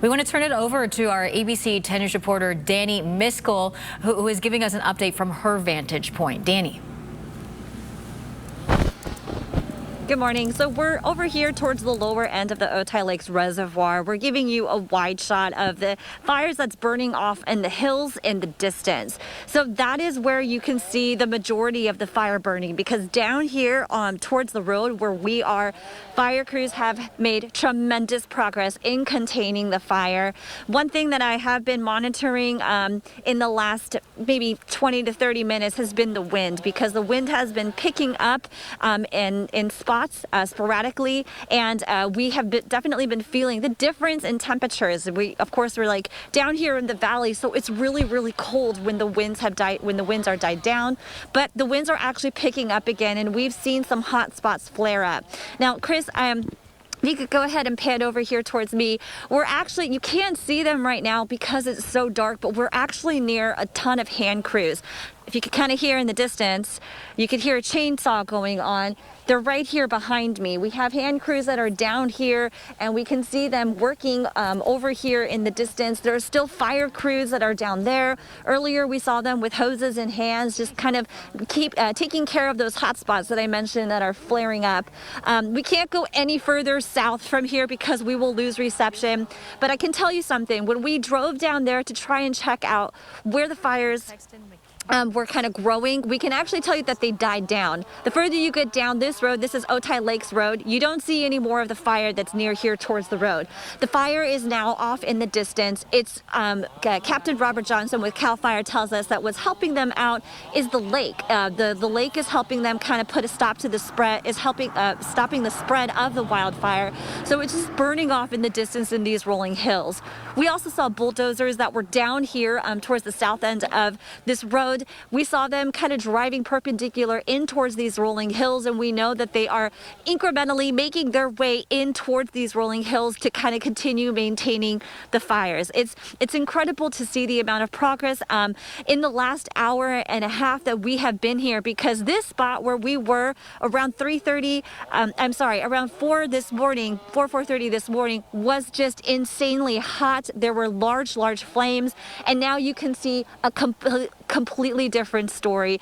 We want to turn it over to our ABC 10 News reporter, Dani Miskell, who is giving us an update from her vantage point. Dani. Good morning. So we're over here towards the lower end of the Otay Lakes Reservoir. We're giving you a wide shot of the fires that's burning off in the hills in the distance. So that is where you can see the majority of the fire burning, because down here towards the road where we are, fire crews have made tremendous progress in containing the fire. One thing that I have been monitoring in the last maybe 20 to 30 minutes has been the wind, because the wind has been picking up in spots sporadically, and we have definitely been feeling the difference in temperatures. Of course, we're like down here in the valley, so it's really cold when the winds are died down, but the winds are actually picking up again, and we've seen some hot spots flare up. Now, Chris, if you could go ahead and pan over here towards me. You can't see them right now because it's so dark, but we're actually near a ton of hand crews. If you could kind of hear in the distance, you could hear a chainsaw going on. They're right here behind me. We have hand crews that are down here, and we can see them working over here in the distance. There are still fire crews that are down there. Earlier, we saw them with hoses in hands, just kind of taking care of those hot spots that I mentioned that are flaring up. We can't go any further south from here because we will lose reception. But I can tell you something. When we drove down there to try and check out where the fires were kind of growing, we can actually tell you that they died down. The further you get down this road, this is Otay Lakes Road, you don't see any more of the fire that's near here towards the road. The fire is now off in the distance. It's Captain Robert Johnson with CAL FIRE tells us that what's helping them out is the lake. The lake is helping them kind of put a stop to the spread, is helping stopping the spread of the wildfire. So it's just burning off in the distance in these rolling hills. We also saw bulldozers that were down here towards the south end of this road. We saw them kind of driving perpendicular in towards these rolling hills, and we know that they are incrementally making their way in towards these rolling hills to kind of continue maintaining the fires. It's incredible to see the amount of progress in the last hour and a half that we have been here, because this spot where we were around around 4:30 this morning was just insanely hot. There were large flames, and now you can see a completely different story.